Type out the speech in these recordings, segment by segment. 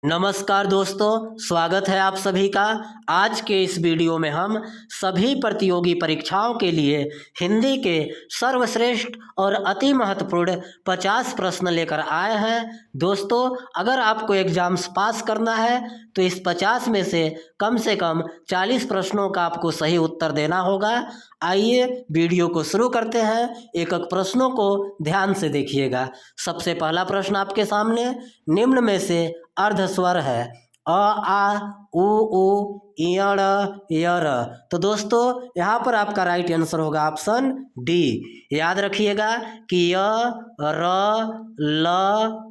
नमस्कार दोस्तों, स्वागत है आप सभी का। आज के इस वीडियो में हम सभी प्रतियोगी परीक्षाओं के लिए हिंदी के सर्वश्रेष्ठ और अति महत्वपूर्ण 50 प्रश्न लेकर आए हैं। दोस्तों, अगर आपको एग्जाम्स पास करना है तो इस 50 में से कम 40 प्रश्नों का आपको सही उत्तर देना होगा। आइए वीडियो को शुरू करते हैं। एक एक प्रश्नों को ध्यान से देखिएगा। सबसे पहला प्रश्न आपके सामने, निम्न में से अर्ध स्वर है अ आ उ ईयर यर। तो दोस्तों यहाँ पर आपका राइट आंसर होगा ऑप्शन डी। याद रखिएगा कि य र ल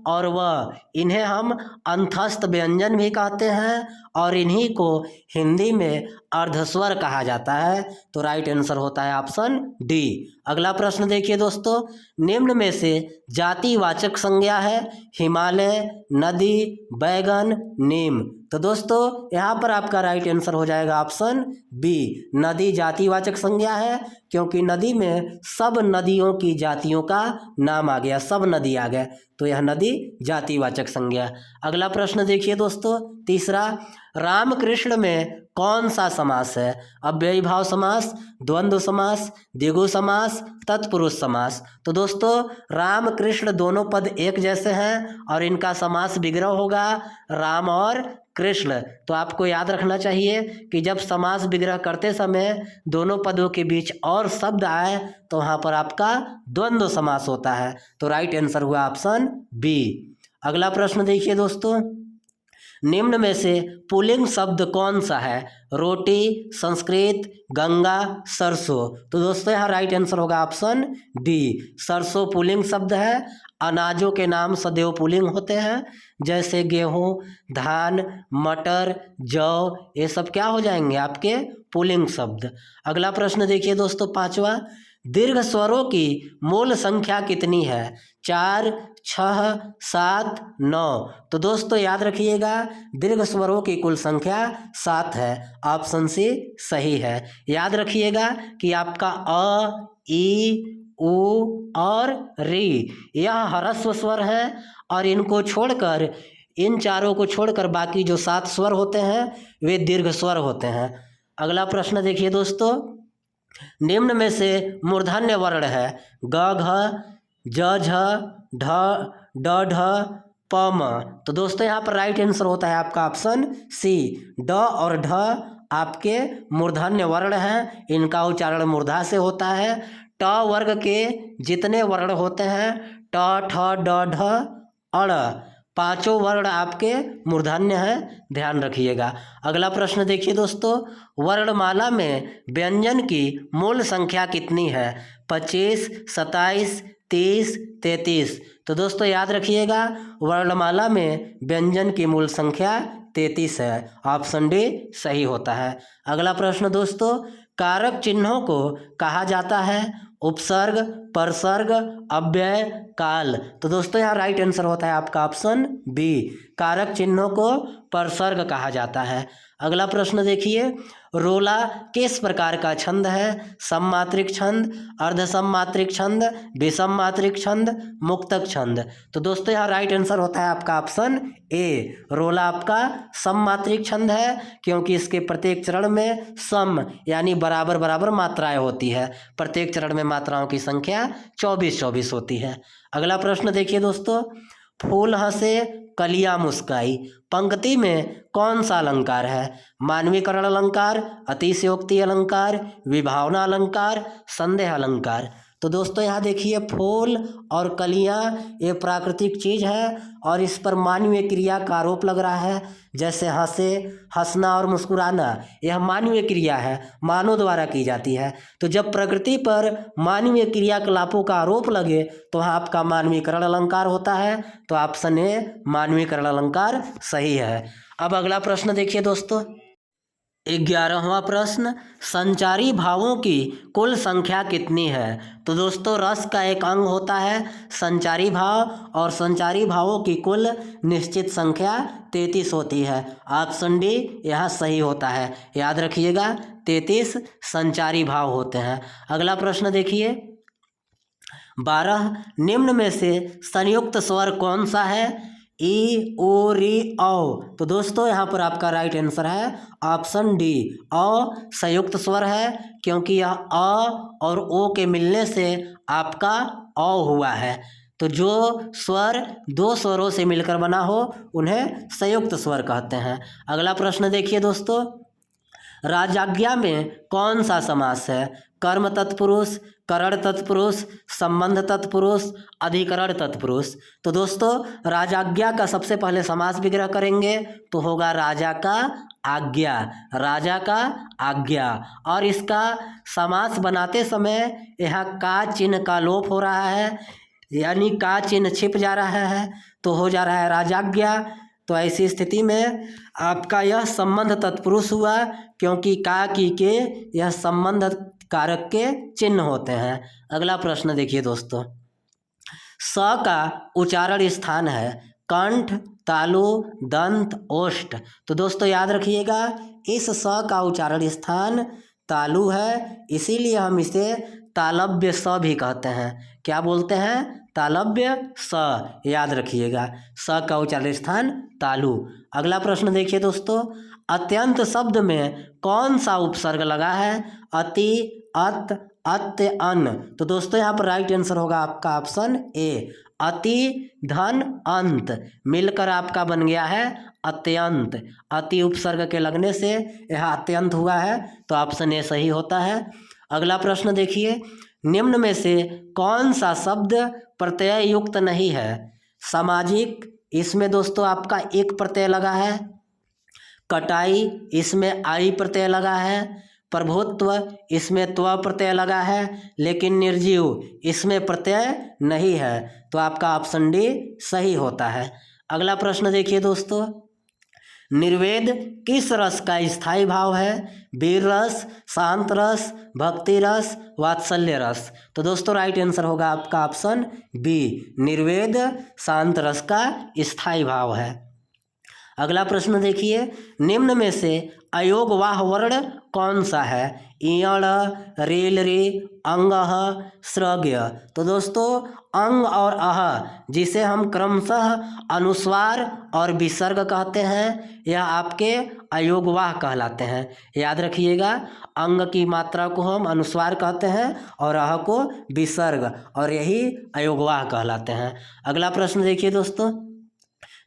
और व इन्हें हम अंतस्थ व्यंजन भी कहते हैं और इन्हीं को हिंदी में अर्धस्वर कहा जाता है। तो राइट आंसर होता है ऑप्शन डी। अगला प्रश्न देखिए दोस्तों, निम्न में से जातिवाचक संज्ञा है हिमालय, नदी, बैगन, नीम। तो दोस्तों यहाँ पर आपका राइट आंसर हो जाएगा ऑप्शन बी। नदी जातिवाचक संज्ञा है क्योंकि नदी में सब नदियों की जातियों का नाम आ गया, सब नदी आ गए, तो यह नदी जातिवाचक संज्ञा। अगला प्रश्न देखिए दोस्तों, तीसरा, रामकृष्ण में कौन सा समास है? अव्ययी भाव समास, द्वंद्व समास, द्विगु समास, तत्पुरुष समास। तो दोस्तों राम कृष्ण दोनों पद एक जैसे हैं और इनका समास विग्रह होगा राम और कृष्ण। तो आपको याद रखना चाहिए कि जब समास विग्रह करते समय दोनों पदों के बीच और शब्द आए तो वहाँ पर आपका द्वंद्व समास होता है। तो राइट आंसर हुआ ऑप्शन बी। अगला प्रश्न देखिए दोस्तों, निम्न में से पुल्लिंग शब्द कौन सा है? रोटी, संस्कृत, गंगा, सरसों। तो दोस्तों यहाँ राइट आंसर होगा ऑप्शन डी। सरसों पुल्लिंग शब्द है। अनाजों के नाम सदैव पुल्लिंग होते हैं, जैसे गेहूँ, धान, मटर, जौ, ये सब क्या हो जाएंगे आपके पुल्लिंग शब्द। अगला प्रश्न देखिए दोस्तों, पांचवा, दीर्घ स्वरों की मूल संख्या कितनी है? 4, 6, 7, 9। तो दोस्तों याद रखिएगा दीर्घ स्वरों की कुल संख्या 7 है। ऑप्शन सी सही है। याद रखिएगा कि आपका अ, ई, उ और री यह ह्रस्व स्वर है और इनको छोड़कर, इन चारों को छोड़कर बाकी जो 7 स्वर होते हैं वे दीर्घ स्वर होते हैं। अगला प्रश्न देखिए दोस्तों, निम्न में से मूर्धन्य वर्ण है ग, घ, ज, झ, ढ, ड, ढ, प, म। तो दोस्तों यहाँ पर राइट आंसर होता है आपका ऑप्शन सी। ड और ढ आपके मूर्धन्य वर्ण हैं, इनका उच्चारण मूर्धा से होता है। ट वर्ग के जितने वर्ण होते हैं ट, ठ, ड, ढ, अड़, पांचों वर्ण आपके मूर्धन्य हैं, ध्यान रखिएगा। अगला प्रश्न देखिए दोस्तों, वर्णमाला में व्यंजन की मूल संख्या कितनी है? 25, 27, 30, 33। तो दोस्तों याद रखिएगा वर्णमाला में व्यंजन की मूल संख्या 33 है। ऑप्शन डी सही होता है। अगला प्रश्न दोस्तों, कारक चिन्हों को कहा जाता है उपसर्ग, परसर्ग, अव्यय, काल। तो दोस्तों यहाँ राइट आंसर होता है आपका ऑप्शन बी। कारक चिन्हों को परसर्ग कहा जाता है। अगला प्रश्न देखिए, रोला किस प्रकार का छंद है? सममात्रिक छंद, अर्धसममात्रिक छंद, विषममात्रिक छंद, मुक्तक छंद। तो दोस्तों यहाँ राइट आंसर होता है आपका ऑप्शन ए। रोला आपका सममात्रिक छंद है क्योंकि इसके प्रत्येक चरण में सम यानी बराबर बराबर मात्राएं होती है। प्रत्येक चरण में मात्राओं की संख्या 24 होती है। अगला प्रश्न देखिए दोस्तों, फूल हंसे कलियां मुस्काई पंक्ति में कौन सा अलंकार है? मानवीकरण अलंकार, अतिशयोक्ति अलंकार, विभावना अलंकार, संदेह अलंकार। तो दोस्तों यहाँ देखिए फूल और कलियां ये प्राकृतिक चीज़ है और इस पर मानवीय क्रिया का आरोप लग रहा है। जैसे हंसे, हंसना और मुस्कुराना यह मानवीय क्रिया है, मानव द्वारा की जाती है। तो जब प्रकृति पर मानवीय क्रियाकलापों का आरोप लगे तो वहाँ आपका मानवीकरण अलंकार होता है। तो ऑप्शन ए मानवीकरण अलंकार सही है। अब अगला प्रश्न देखिए दोस्तों, 11वां प्रश्न, संचारी भावों की कुल संख्या कितनी है? तो दोस्तों रस का एक अंग होता है संचारी भाव और संचारी भावों की कुल निश्चित संख्या 33 होती है। ऑप्शन डी यहाँ सही होता है। याद रखिएगा 33 संचारी भाव होते हैं। अगला प्रश्न देखिए, 12, निम्न में से संयुक्त स्वर कौन सा है? ई ओ री औ। तो दोस्तों यहाँ पर आपका राइट आंसर है ऑप्शन डी, औ संयुक्त स्वर है, क्योंकि यह अ और ओ के मिलने से आपका औ हुआ है। तो जो स्वर दो स्वरों से मिलकर बना हो उन्हें संयुक्त स्वर कहते हैं। अगला प्रश्न देखिए दोस्तों, राजाज्ञा में कौन सा समास है? कर्म तत्पुरुष, करण तत्पुरुष, संबंध तत्पुरुष, अधिकरण तत्पुरुष। तो दोस्तों राजाज्ञा का सबसे पहले समास विग्रह करेंगे तो होगा राजा का आज्ञा, राजा का आज्ञा। और इसका समास बनाते समय यहाँ का चिन्ह का लोप हो रहा है, यानी का चिन्ह छिप जा रहा है, तो हो जा रहा है राजाज्ञा। तो ऐसी स्थिति में आपका यह संबंध तत्पुरुष हुआ, क्योंकि का की के यह संबंध कारक के चिन्ह होते हैं। अगला प्रश्न देखिए दोस्तों, स का उच्चारण स्थान है कंठ, तालु, दंत, ओष्ठ। तो दोस्तों याद रखिएगा, इस स का उच्चारण स्थान तालु है, इसीलिए हम इसे तालव्य स भी कहते हैं। क्या बोलते हैं? तालव्य स, याद रखिएगा, स का उच्चारण स्थान तालु। अगला प्रश्न देखिए दोस्तों, अत्यंत शब्द में कौन सा उपसर्ग लगा है? अति, अत, अत्य, अन। तो दोस्तों यहाँ पर राइट आंसर होगा आपका ऑप्शन ए, अति, धन, अंत मिलकर आपका बन गया है अत्यंत। अति उपसर्ग के लगने से यह अत्यंत हुआ है, तो ऑप्शन ए सही होता है। अगला प्रश्न देखिए, निम्न में से कौन सा शब्द प्रत्यय युक्त नहीं है? सामाजिक, इसमें दोस्तों आपका एक प्रत्यय लगा है। कटाई, इसमें आई प्रत्यय लगा है। प्रभुत्व, इसमें त्व प्रत्यय लगा है, लेकिन निर्जीव इसमें प्रत्यय नहीं है, तो आपका ऑप्शन डी सही होता है। अगला प्रश्न देखिए दोस्तों, निर्वेद किस रस का स्थायी भाव है? वीर रस, शांत रस, भक्ति रस, वात्सल्य रस। तो दोस्तों राइट आंसर होगा आपका ऑप्शन बी, निर्वेद शांत रस का स्थायी भाव है। अगला प्रश्न देखिए, निम्न में से अयोगवाह वर्ण कौन सा है? इयण, रेल रे, अंगः, स्रग्य। तो दोस्तों अंग और अह, जिसे हम क्रमशः अनुस्वार और विसर्ग कहते हैं, यह आपके अयोगवाह कहलाते हैं। याद रखिएगा, अंग की मात्रा को हम अनुस्वार कहते हैं और अह को विसर्ग, और यही अयोगवाह कहलाते हैं। अगला प्रश्न देखिए दोस्तों,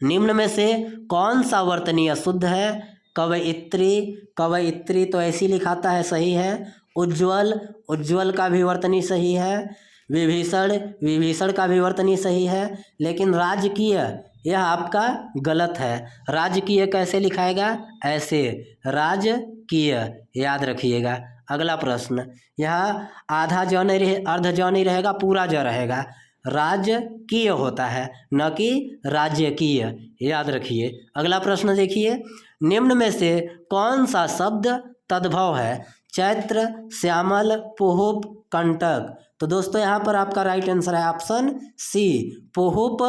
निम्न में से कौन सा वर्तनी अशुद्ध है? कवयित्री, कवयित्री तो ऐसी लिखाता है, सही है। उज्ज्वल, उज्ज्वल का भी वर्तनी सही है। विभीषण, विभीषण का भी वर्तनी सही है। लेकिन राजकीय यह आपका गलत है। राजकीय कैसे लिखाएगा? ऐसे, राजकीय, याद रखिएगा। अगला प्रश्न, यहाँ आधा ज नहीं रहे, अर्ध ज नहीं रहेगा, पूरा ज रहेगा। राजकीय होता है, न कि राजकीय, याद रखिए। अगला प्रश्न देखिए, निम्न में से कौन सा शब्द तद्भव है? चैत्र, श्यामल, पुहुप, कंटक। तो दोस्तों यहाँ पर आपका राइट आंसर है ऑप्शन सी, पुहुप।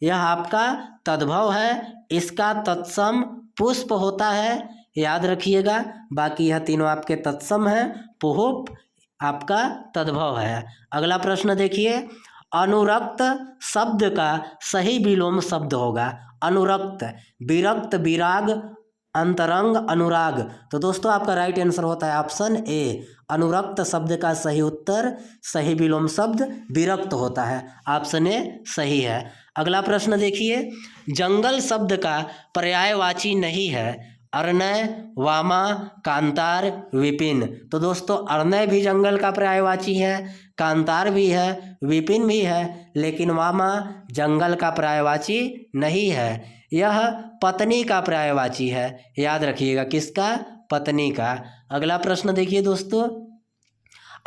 यह आपका तद्भव है, इसका तत्सम पुष्प होता है, याद रखिएगा। बाकी यह तीनों आपके तत्सम है, पुहुप आपका तद्भव है। अगला प्रश्न देखिए, अनुरक्त शब्द का सही विलोम शब्द होगा? अनुरक्त, विरक्त, विराग, अंतरंग, अनुराग। तो दोस्तों आपका राइट आंसर होता है ऑप्शन ए, अनुरक्त शब्द का सही उत्तर, सही विलोम शब्द विरक्त होता है। ऑप्शन ए सही है। अगला प्रश्न देखिए, जंगल शब्द का पर्यायवाची नहीं है? अर्णय, वामा, कांतार, विपिन। तो दोस्तों अर्णय भी जंगल का पर्यायवाची है, कांतार भी है, विपिन भी है, लेकिन वामा जंगल का पर्यायवाची नहीं है। यह पत्नी का पर्यायवाची है, याद रखिएगा। किसका? पत्नी का। अगला प्रश्न देखिए दोस्तों,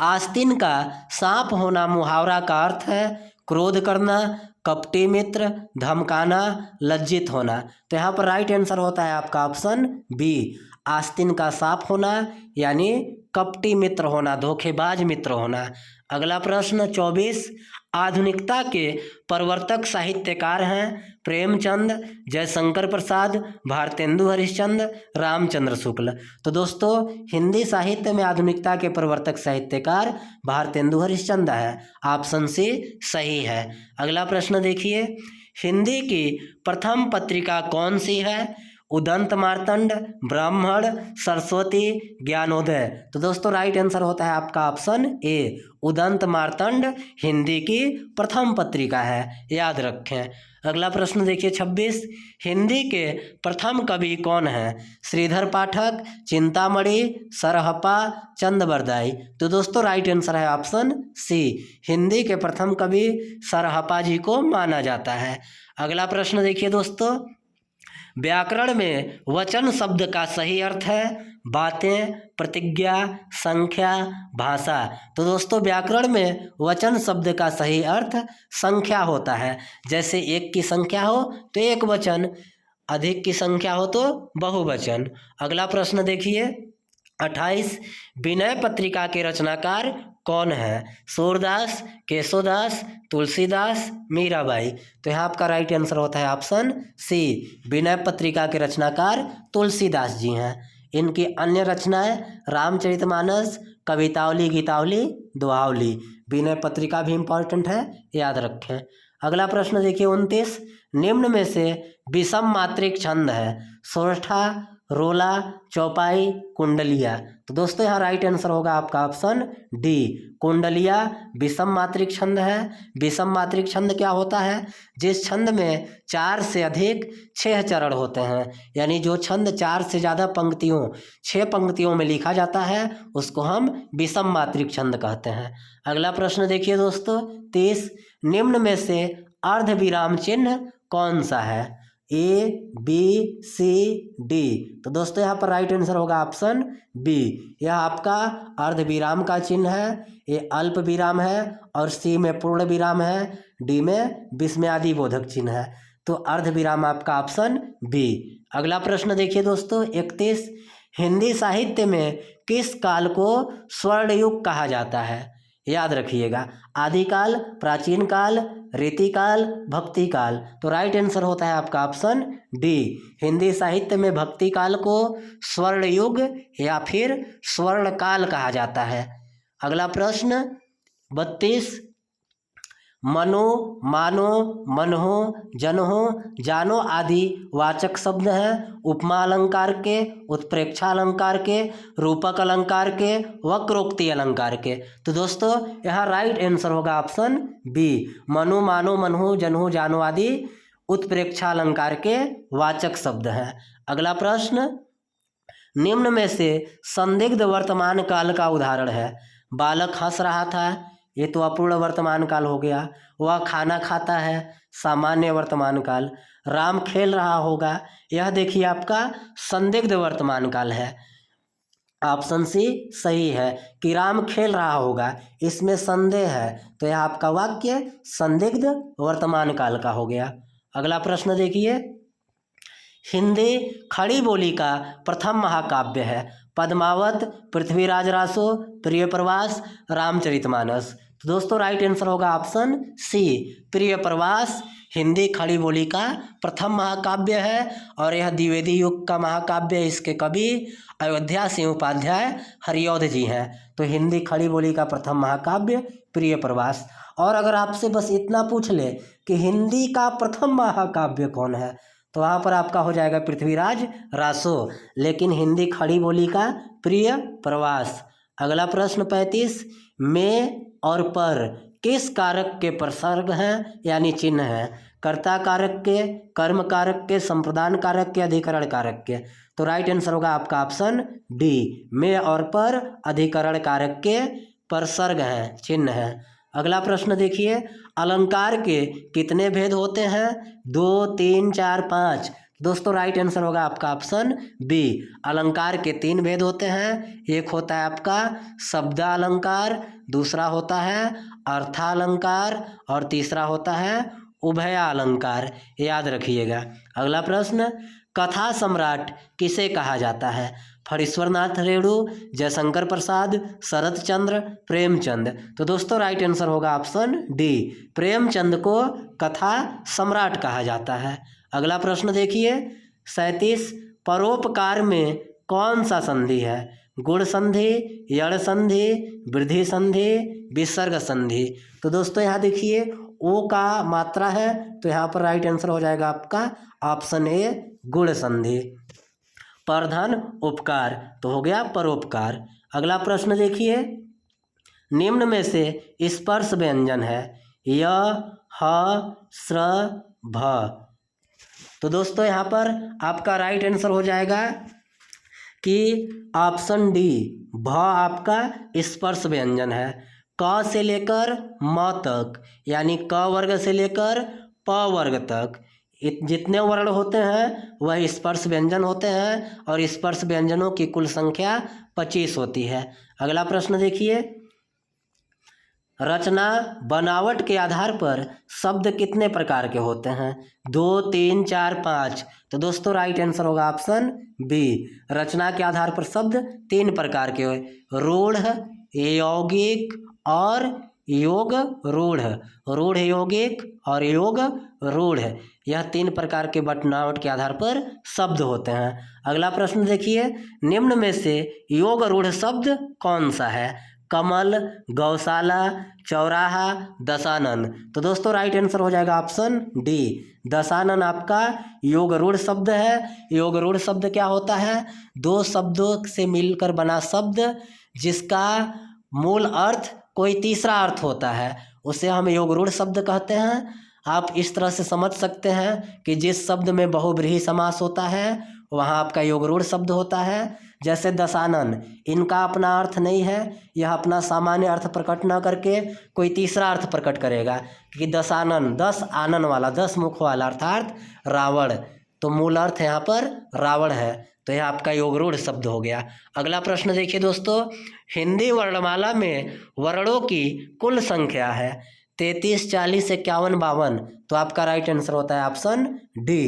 आस्तीन का सांप होना मुहावरा का अर्थ है? क्रोध करना, कपटी मित्र, धमकाना, लज्जित होना। तो यहाँ पर राइट आंसर होता है आपका ऑप्शन बी, आस्तीन का सांप होना यानी कपटी मित्र होना, धोखेबाज मित्र होना। अगला प्रश्न 24, आधुनिकता के प्रवर्तक साहित्यकार हैं? प्रेमचंद, जयशंकर प्रसाद, भारतेंदु हरिश्चंद्र, रामचंद्र शुक्ल। तो दोस्तों हिंदी साहित्य में आधुनिकता के प्रवर्तक साहित्यकार भारतेंदु हरिश्चंद्र है, ऑप्शन सी सही है। अगला प्रश्न देखिए, हिंदी की प्रथम पत्रिका कौन सी है? उदंत मार्तंड, ब्राह्मण, सरस्वती, ज्ञानोदय। तो दोस्तों राइट आंसर होता है आपका ऑप्शन ए, उदंत मार्तंड हिंदी की प्रथम पत्रिका है, याद रखें। अगला प्रश्न देखिए 26, हिंदी के प्रथम कवि कौन है? श्रीधर पाठक, चिंतामणि, सरहप्पा, चंदबरदाई। तो दोस्तों राइट आंसर है ऑप्शन सी, हिंदी के प्रथम कवि सरहप्पा जी को माना जाता है। अगला प्रश्न देखिए दोस्तों, व्याकरण में वचन शब्द का सही अर्थ है? बातें, प्रतिज्ञा, संख्या, भाषा। तो दोस्तों व्याकरण में वचन शब्द का सही अर्थ संख्या होता है। जैसे एक की संख्या हो तो एक वचन, अधिक की संख्या हो तो बहुवचन। अगला प्रश्न देखिए 28, विनय पत्रिका के रचनाकार कौन है? सूरदास, केशवदास, तुलसीदास, मीराबाई। तो यहाँ आपका राइट आंसर होता है ऑप्शन सी, विनय पत्रिका के रचनाकार तुलसीदास जी हैं। इनकी अन्य रचनाएं रामचरितमानस, कवितावली, गीतावली, दोहावली। विनय पत्रिका भी इम्पॉर्टेंट है, याद रखें। अगला प्रश्न देखिए 29, निम्न में से विषम मात्रिक छंद है? सोरठा, रोला, चौपाई, कुंडलिया। तो दोस्तों यहाँ राइट आंसर होगा आपका ऑप्शन डी, कुंडलिया विषम मात्रिक छंद है। विषम मात्रिक छंद क्या होता है? जिस छंद में 4 से अधिक 6 चरण होते हैं, यानी जो छंद 4 से ज़्यादा पंक्तियों, 6 पंक्तियों में लिखा जाता है उसको हम विषम मात्रिक छंद कहते हैं। अगला प्रश्न देखिए दोस्तों 30, निम्न में से अर्धविराम चिन्ह कौन सा है? ए, बी, सी, डी। तो दोस्तों यहाँ पर राइट आंसर होगा ऑप्शन बी, यह आपका अर्धविराम का चिन्ह है। ए अल्प विराम है और सी में पूर्ण विराम है, डी में विस्मयादि बोधक चिन्ह है। तो अर्धविराम आपका ऑप्शन बी। अगला प्रश्न देखिए दोस्तों 31, हिंदी साहित्य में किस काल को स्वर्ण युग कहा जाता है? याद रखिएगा, आदिकाल, प्राचीन काल, रीतिकाल, भक्ति काल। तो राइट आंसर होता है आपका ऑप्शन डी, हिंदी साहित्य में भक्ति काल को स्वर्ण युग या फिर स्वर्ण काल कहा जाता है। अगला प्रश्न 32, मनो, मानो, मनहो, जनहो, जानो आदि वाचक शब्द हैं उपमा अलंकार के, उत्प्रेक्षा अलंकार के, रूपक अलंकार के, वक्रोक्ति अलंकार के। तो दोस्तों यहाँ राइट आंसर होगा ऑप्शन बी, मनो, मानो, मनहो, जनहो, जानो आदि उत्प्रेक्षा अलंकार के वाचक शब्द हैं। अगला प्रश्न, निम्न में से संदिग्ध वर्तमान काल का उदाहरण है? बालक हंस रहा था, ये तो अपूर्ण वर्तमान काल हो गया। वह खाना खाता है, सामान्य वर्तमान काल। राम खेल रहा होगा, यह देखिए आपका संदिग्ध वर्तमान काल है। ऑप्शन सी सही है कि राम खेल रहा होगा, इसमें संदेह है, तो यह आपका वाक्य संदिग्ध वर्तमान काल का हो गया। अगला प्रश्न देखिए, हिंदी खड़ी बोली का प्रथम महाकाव्य है? पद्मावत, पृथ्वीराज रासो, प्रिय प्रवास, रामचरितमानस। तो दोस्तों राइट आंसर होगा ऑप्शन सी, प्रिय प्रवास हिंदी खड़ी बोली का प्रथम महाकाव्य है और यह द्विवेदी युग का महाकाव्य है। इसके कवि अयोध्या सिंह उपाध्याय हरिऔध जी हैं। तो हिंदी खड़ी बोली का प्रथम महाकाव्य प्रिय प्रवास। और अगर आपसे बस इतना पूछ ले कि हिंदी का प्रथम महाकाव्य कौन है, तो वहाँ पर आपका हो जाएगा पृथ्वीराज रासो, लेकिन हिंदी खड़ी बोली का प्रिय प्रवास। अगला प्रश्न 35, में और पर किस कारक के प्रसर्ग हैं यानी चिन्ह हैं? कर्ता कारक के, कर्म कारक के, संप्रदान कारक के, अधिकरण कारक के। तो राइट आंसर होगा आपका ऑप्शन डी, में और पर अधिकरण कारक के प्रसर्ग हैं, चिन्ह हैं। अगला प्रश्न देखिए, अलंकार के कितने भेद होते हैं? 2, 3, 4, 5। दोस्तों राइट आंसर होगा आपका ऑप्शन बी, अलंकार के 3 भेद होते हैं। एक होता है आपका शब्दालंकार, दूसरा होता है अर्थालंकार और तीसरा होता है उभयालंकार, याद रखिएगा। अगला प्रश्न, कथा सम्राट किसे कहा जाता है? फणीश्वरनाथ रेणु, जयशंकर प्रसाद, शरत चंद्र, प्रेमचंद। तो दोस्तों राइट आंसर होगा ऑप्शन डी, प्रेमचंद को कथा सम्राट कहा जाता है। अगला प्रश्न देखिए 37, परोपकार में कौन सा संधि है? गुण संधि, यण संधि, वृद्धि संधि, विसर्ग संधि। तो दोस्तों यहाँ देखिए ओ का मात्रा है, तो यहाँ पर राइट आंसर हो जाएगा आपका ऑप्शन ए गुण संधि। परधन उपकार तो हो गया परोपकार। अगला प्रश्न देखिए, निम्न में से स्पर्श व्यंजन है य, ह, स्र, भ। तो दोस्तों यहाँ पर आपका राइट आंसर हो जाएगा कि ऑप्शन डी भ आपका स्पर्श व्यंजन है। क से लेकर म तक, यानी क वर्ग से लेकर प वर्ग तक जितने वर्ण होते हैं वह स्पर्श व्यंजन होते हैं, और स्पर्श व्यंजनों की कुल संख्या 25 होती है। अगला प्रश्न देखिए, रचना बनावट के आधार पर शब्द कितने प्रकार के होते हैं? 2, 3, 4, 5। तो दोस्तों राइट आंसर होगा ऑप्शन बी। रचना के आधार पर शब्द 3 प्रकार के हुए, रूढ़, यौगिक और योग रूढ़। रूढ़ यौगिक और योग रूढ़, यह 3 प्रकार के बनावट के आधार पर शब्द होते हैं। अगला प्रश्न देखिए, निम्न में से योग रूढ़ शब्द कौन सा है? कमल, गौशाला, चौराहा, दशानन। तो दोस्तों राइट आंसर हो जाएगा ऑप्शन डी, दशानन आपका योग रूढ़ शब्द है। योग रूढ़ शब्द क्या होता है? 2 शब्दों से मिलकर बना शब्द जिसका मूल अर्थ कोई तीसरा अर्थ होता है, उसे हम योग रूढ़ शब्द कहते हैं। आप इस तरह से समझ सकते हैं कि जिस शब्द में बहुब्रीहि समास होता है वहाँ आपका योग रूढ़ शब्द होता है। जैसे दशानन, इनका अपना अर्थ नहीं है, यह अपना सामान्य अर्थ प्रकट न करके कोई तीसरा अर्थ प्रकट करेगा कि दशानन 10 आनन वाला, 10 मुख वाला, अर्थात रावण। तो मूल अर्थ यहाँ पर रावण है, तो यह आपका योग रूढ़ शब्द हो गया। अगला प्रश्न देखिए दोस्तों, हिंदी वर्णमाला में वर्णों की कुल संख्या है 33, 40, 51, 52। तो आपका राइट आंसर होता है ऑप्शन डी,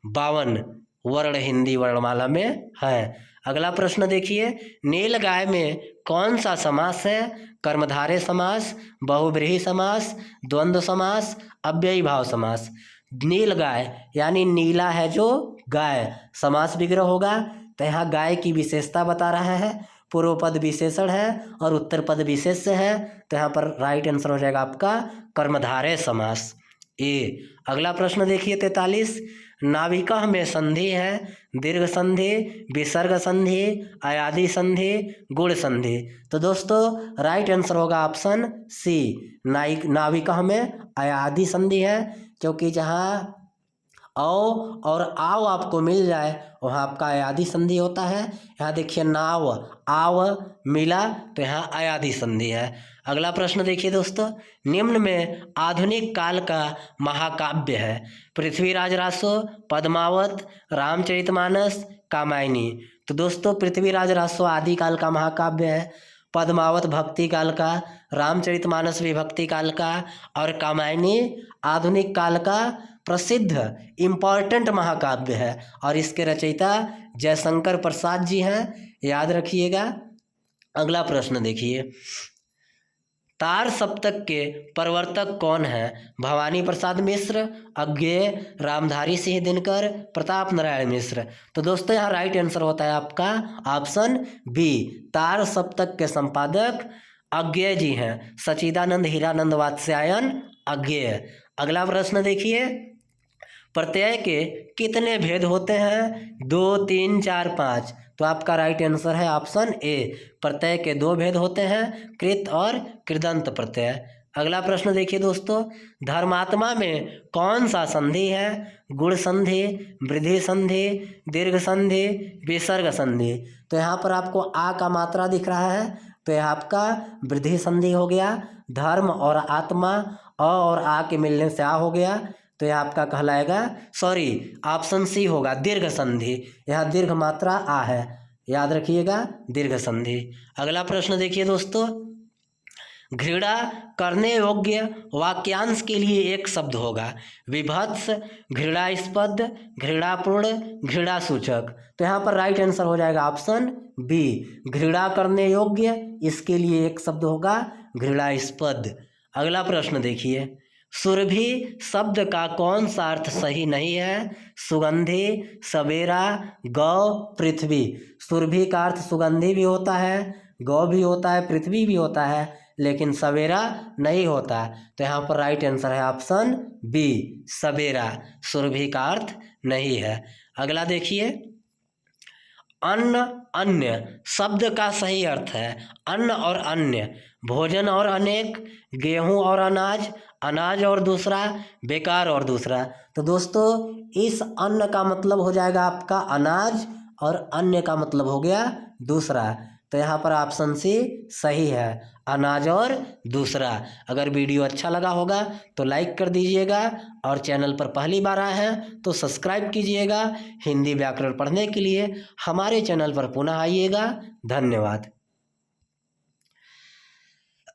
52 वर्ण हिंदी वर्णमाला में है। अगला प्रश्न देखिए, नीलगाय में कौन सा समास है? कर्मधारय समास, बहुब्रीहि समास, द्वंद्व समास, अव्ययी भाव समास। नीलगाय यानी नीला है जो गाय, समास विग्रह होगा, तो यहाँ गाय की विशेषता बता रहा है। पूर्व पद विशेषण है और उत्तर पद विशेष्य है, तो यहाँ पर राइट आंसर हो जाएगा आपका कर्मधारय समास ए। अगला प्रश्न देखिए 43, नाविका में संधि है दीर्घ संधि, विसर्ग संधि, अयादि संधि, गुण संधि। तो दोस्तों राइट आंसर होगा ऑप्शन सी, नाविका में अयादि संधि है, क्योंकि जहाँ औ और आव आपको मिल जाए वहाँ आपका अयादि संधि होता है। यहाँ देखिए नाव आव मिला तो यहाँ अयादि संधि है। अगला प्रश्न देखिए दोस्तों, निम्न में आधुनिक काल का महाकाव्य है? पृथ्वीराज रासो, पद्मावत, रामचरितमानस, कामायनी। तो दोस्तों पृथ्वीराज रासो आदि काल का महाकाव्य है, पद्मावत भक्ति काल का, रामचरितमानस भी भक्ति काल का, और कामायनी आधुनिक काल का प्रसिद्ध इम्पॉर्टेंट महाकाव्य है, और इसके रचयिता जयशंकर प्रसाद जी हैं, याद रखिएगा। अगला प्रश्न देखिए, तार सप्तक के प्रवर्तक कौन है? भवानी प्रसाद मिश्र, अज्ञेय, रामधारी सिंह दिनकर, प्रताप नारायण मिश्र। तो दोस्तों यहाँ राइट आंसर होता है आपका ऑप्शन बी, तार सप्तक के संपादक अज्ञेय जी हैं, सच्चिदानंद हीरानंद वात्स्यायन अज्ञेय। अगला प्रश्न देखिए, प्रत्यय के कितने भेद होते हैं? 2, 3, 4, 5। तो आपका राइट आंसर है ऑप्शन ए, प्रत्यय के 2 भेद होते हैं, कृत और कृदंत प्रत्यय। अगला प्रश्न देखिए दोस्तों, धर्मात्मा में कौन सा संधि है? गुण संधि, वृद्धि संधि, दीर्घ संधि, विसर्ग संधि। तो यहाँ पर आपको आ का मात्रा दिख रहा है, तो यह आपका वृद्धि संधि हो गया। धर्म और आत्मा अ और आ के मिलने से आ हो गया, तो यह आपका कहलाएगा, सॉरी ऑप्शन सी होगा दीर्घ संधि। यहाँ दीर्घ मात्रा आ है, याद रखिएगा दीर्घ संधि। अगला प्रश्न देखिए दोस्तों, घृणा करने योग्य वाक्यांश के लिए एक शब्द होगा? विभत्स, घृणास्पद, घृणापूर्ण, घृणासूचक। तो यहाँ पर राइट आंसर हो जाएगा ऑप्शन बी, घृणा करने योग्य, इसके लिए एक शब्द होगा घृणास्पद। अगला प्रश्न देखिए, सुरभि शब्द का कौन सा अर्थ सही नहीं है? सुगंधी, सवेरा, गौ, पृथ्वी। सुरभि का अर्थ सुगंधी भी होता है, गौ भी होता है, पृथ्वी भी होता है, लेकिन सवेरा नहीं होता। तो यहाँ पर राइट आंसर है ऑप्शन बी, सवेरा। सुरभि का अर्थ नहीं है। अगला देखिए, अन्न अन्य शब्द का सही अर्थ है अन्न और अन्य, भोजन और अनेक, गेहूं और अनाज, अनाज और दूसरा, बेकार और दूसरा। तो दोस्तों इस अन्न का मतलब हो जाएगा आपका अनाज और अन्य का मतलब हो गया दूसरा। तो यहाँ पर ऑप्शन सी सही है, अनाज और दूसरा। अगर वीडियो अच्छा लगा होगा तो लाइक कर दीजिएगा और चैनल पर पहली बार आए हैं तो सब्सक्राइब कीजिएगा। हिंदी व्याकरण पढ़ने के लिए हमारे चैनल पर पुनः आइएगा। धन्यवाद।